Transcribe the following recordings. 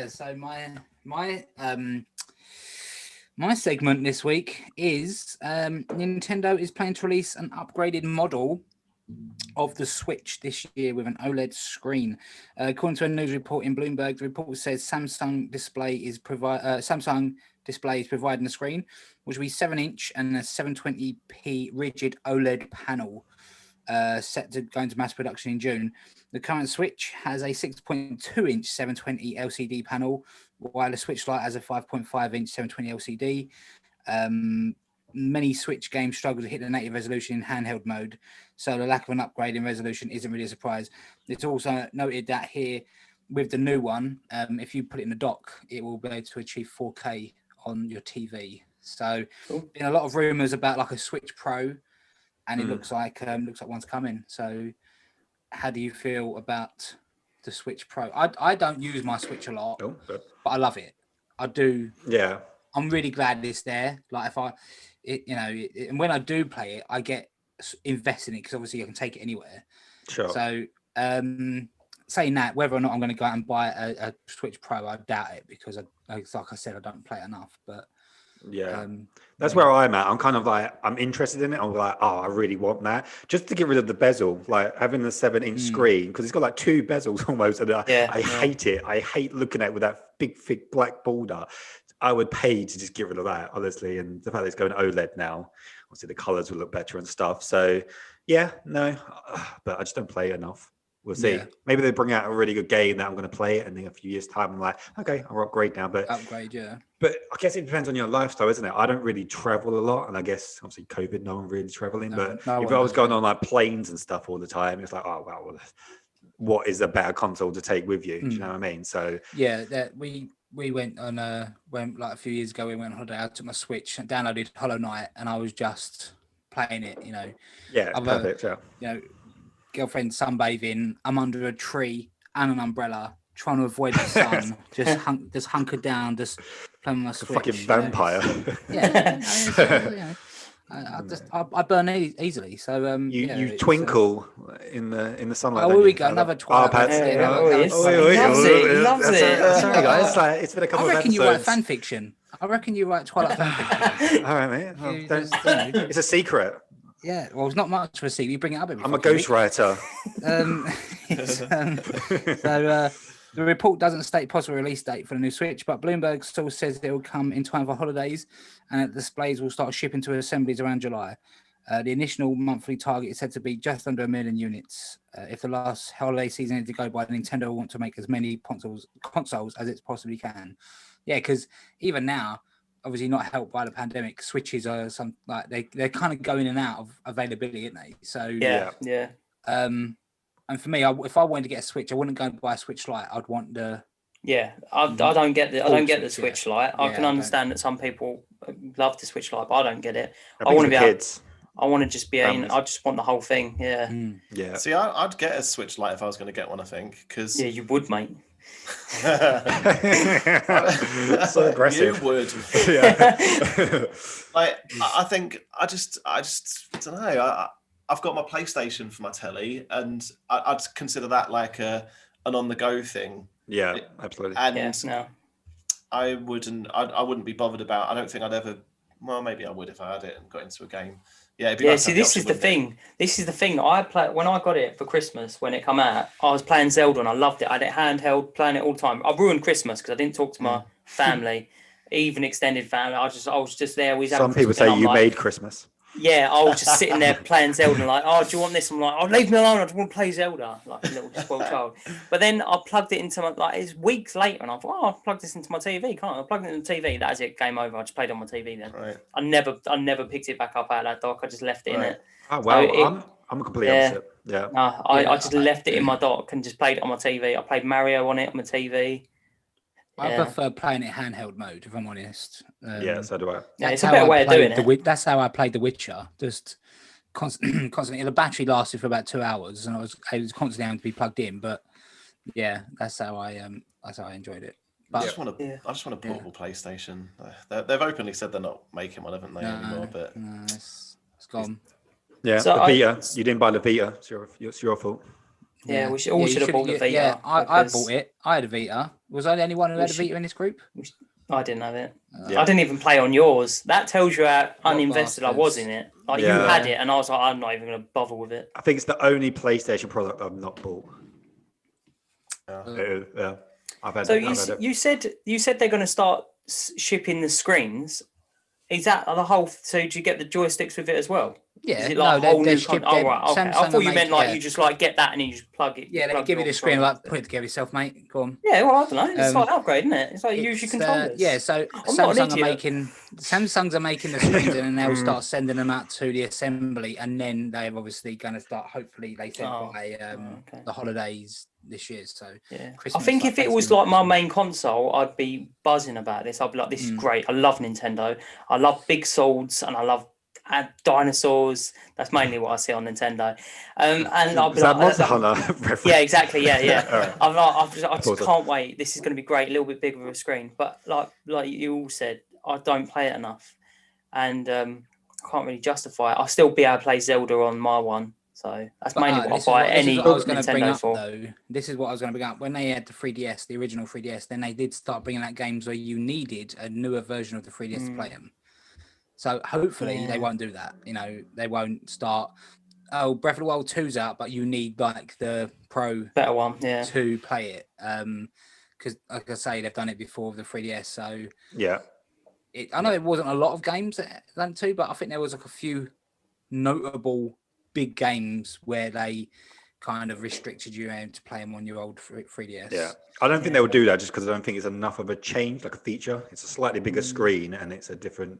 So my segment this week is Nintendo is planning to release an upgraded model of the Switch this year with an OLED screen. According to a news report in Bloomberg, the report says Samsung Display is providing a screen which will be 7-inch and a 720p rigid OLED panel. Set to go into mass production in June. The current Switch has a 6.2-inch 720 LCD panel, while the Switch Lite has a 5.5-inch 720 LCD. Many Switch games struggle to hit the native resolution in handheld mode, so the lack of an upgrade in resolution isn't really a surprise. It's also noted that here, with the new one, if you put it in the dock, it will be able to achieve 4K on your TV. So, been a lot of rumors about like a Switch Pro. And it looks like one's coming. So, how do you feel about the Switch Pro? I don't use my Switch a lot, but I love it. I do. Yeah. I'm really glad it's there. Like and when I do play it, I get invested in it because obviously I can take it anywhere. Sure. So, saying that, whether or not I'm going to go out and buy a Switch Pro, I doubt it because, like I said, I don't play it enough. But that's where I'm at. I'm kind of like, I'm interested in it. I'm like, oh, I really want that, just to get rid of the bezel, like having the 7-inch screen, because it's got like 2 bezels almost, and I hate it. I hate looking at it with that big thick black border. I would pay to just get rid of that, honestly. And the fact that it's going OLED now, obviously the colors will look better and stuff. So but I just don't play it enough. We'll see. Yeah. Maybe they bring out a really good game that I'm going to play it, and in a few years' time, I'm like, okay, I'll upgrade now. But But I guess it depends on your lifestyle, isn't it? I don't really travel a lot, and I guess obviously COVID, no one really traveling. But if I was going on like planes and stuff all the time, it's like, oh wow, well, what is a better console to take with you? Do you know what I mean? So we went on when like a few years ago, we went on holiday. I took my Switch and downloaded Hollow Knight, and I was just playing it. Perfect. Girlfriend sunbathing. I'm under a tree and an umbrella, trying to avoid the sun. just hunkered down, just playing my Switch. Fucking vampire. I burn easily. So you twinkle in the sunlight. Oh, here we go, another twat. He loves it. Sorry guys, it's been a couple of episodes. I reckon you write fan fiction. I reckon you write Twilight fan fiction. All right, mate. It's a secret. Yeah, well, it's not much of a secret. You bring it up. I'm a ghostwriter. The report doesn't state possible release date for the new Switch, but Bloomberg still says it will come in time for holidays, and that displays will start shipping to assemblies around July. The initial monthly target is said to be just under 1 million units. If the last holiday season is to go by, Nintendo will want to make as many consoles as it possibly can. Yeah, because even now, obviously not helped by the pandemic, Switches are they're kind of going in and out of availability, aren't they? So and for me, if I wanted to get a Switch, I wouldn't go and buy a Switch Lite. I'd want the I don't get the Switch Lite. I can understand that some people love the Switch Lite, but I don't get it. I want to be kids. I want to just be I just want the whole thing. Yeah. See, I'd get a Switch Lite if I was going to get one. I think because you would, mate. So aggressive. You would. I think I just don't know. I've got my PlayStation for my telly, and I'd consider that like an on-the-go thing. Yeah, absolutely. And I wouldn't be bothered about. I don't think I'd ever. Well, maybe I would if I had it and got into a game. Yeah, it'd be nice. See, this is the thing. This is the thing. I play when I got it for Christmas when it came out. I was playing Zelda and I loved it. I had it handheld, playing it all the time. I ruined Christmas because I didn't talk to my family, even extended family. I was just there. Some people say you made Christmas. Yeah, I was just sitting there playing Zelda, like, oh, do you want this? I'm like, oh, leave me alone. I just want to play Zelda, like a little spoiled child. But then I plugged it into it's weeks later, and I thought, oh, I'll plug this into my TV, can't I? I plugged it into the TV. That's it, game over. I just played on my TV then. Right. I never picked it back up out of that dock. I just left it in it. Oh, wow. So I'm completely opposite. Yeah. I just left it in my dock and just played it on my TV. I played Mario on it on my TV. I prefer playing it handheld mode, if I'm honest. So do I. Yeah, it's a better way of doing it. That's how I played The Witcher. Just constantly. The battery lasted for about 2 hours, and I was constantly having to be plugged in. But yeah, that's how I enjoyed it. But I just want a portable PlayStation. They've openly said they're not making one, haven't they, anymore? But it's gone. Yeah, so the Vita. You didn't buy the Vita. It's your fault. Yeah, we all should have bought the Vita. Yeah, I bought it. I had a Vita. Was I the only one who had a Vita in this group? I didn't have it. I didn't even play on yours. That tells you how uninvested I was in it. Like you had it, and I was like, I'm not even going to bother with it. I think it's the only PlayStation product I've not bought. Yeah, I've had. So it. you said they're going to start shipping the screens. Is that the whole? So do you get the joysticks with it as well? Yeah, is it like a whole new right, okay. Samsung I thought you meant like you just like get that and you just plug it. Yeah, they give you the screen, like put it together yourself, mate. Go on. Yeah, well, I don't know. It's like an upgrade, isn't it? It's like use your controllers. Yeah, so Samsung's are making the screens and then they'll start sending them out to the assembly, and then they're obviously going to start. Hopefully, they said by the holidays this year. So yeah, Christmas, I think if it was like my main console, I'd be buzzing about this. I'd be like, this is great. I love Nintendo. I love big swords and I love dinosaurs. That's mainly what I see on Nintendo. And I'll be like, Monster Hunter reference? Yeah, exactly. Yeah. Right. I just can't wait. This is going to be great. A little bit bigger of a screen, but like you all said, I don't play it enough, and I can't really justify it. I'll still be able to play Zelda on my one. So that's mainly what I buy any Nintendo for. This is what I was going to bring up. When they had the 3DS, the original 3DS, then they did start bringing out games where you needed a newer version of the 3DS to play them. So hopefully they won't do that. You know, they won't start. Oh, Breath of the Wild 2's out, but you need like the better one, to play it. Because like I say, they've done it before with the 3DS. So yeah, I know it wasn't a lot of games that done too, but I think there was like a few notable big games where they kind of restricted you to play them on your old 3DS. Yeah, I don't think they will do that just because I don't think it's enough of a change, like a feature. It's a slightly bigger screen and it's a different,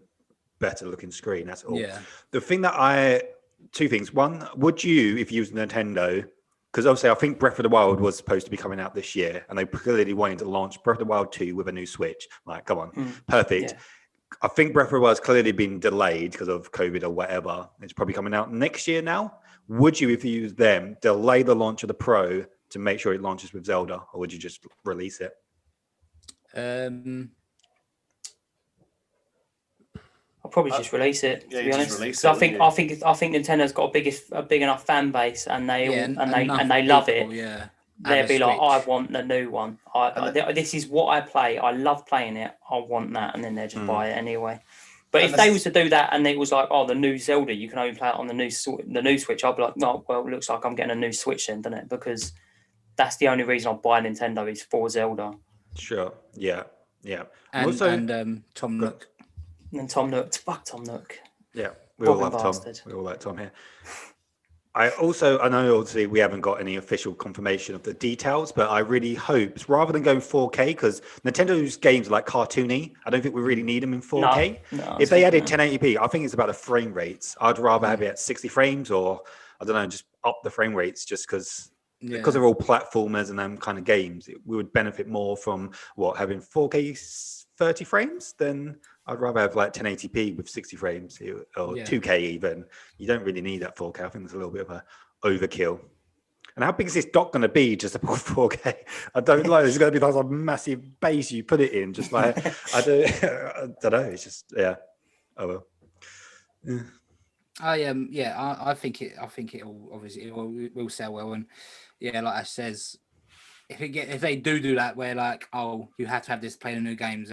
better looking screen. That's all. Yeah. The thing that two things. One, would you, if you used Nintendo, because obviously I think Breath of the Wild was supposed to be coming out this year and they clearly wanted to launch Breath of the Wild 2 with a new Switch. Like, come on, perfect. Yeah. I think Breath of the Wild has clearly been delayed because of COVID or whatever. It's probably coming out next year now. Would you, if you use them, delay the launch of the Pro to make sure it launches with Zelda, or would you just release it? I'll probably just release it. To be honest, because I think Nintendo's got a big enough fan base, and they love it. Yeah. They'll be like, I want the new one. This is what I play. I love playing it. I want that, and then they just buy it anyway. But if they was to do that and it was like, the new Zelda, you can only play it on the new Switch, I'd be like, no, well, it looks like I'm getting a new Switch then, doesn't it? Because that's the only reason I buy Nintendo is for Zelda. Sure. Yeah. And, also, and Tom Nook. And Tom Nook. Fuck Tom Nook. Yeah. We all love Tom. We all like Tom here. I know obviously we haven't got any official confirmation of the details, but I really hope rather than going 4K, because Nintendo's games are like cartoony, I don't think we really need them in 4K. No, if they added 1080p, I think it's about the frame rates. I'd rather have it at 60 frames or, I don't know, just up the frame rates just because they're all platformers and them kind of games. We would benefit more from having 4K 30 frames than I'd rather have like 1080p with 60 frames or 2K even. You don't really need that 4K. I think it's a little bit of a overkill. And how big is this dock going to be just about 4K? I don't know. There's going to be like a massive base you put it in. Just like, I don't know. It's just, Oh, well. Yeah. I think it will obviously it will sell well, and like I says, if they do that where like you have to have this playing the new games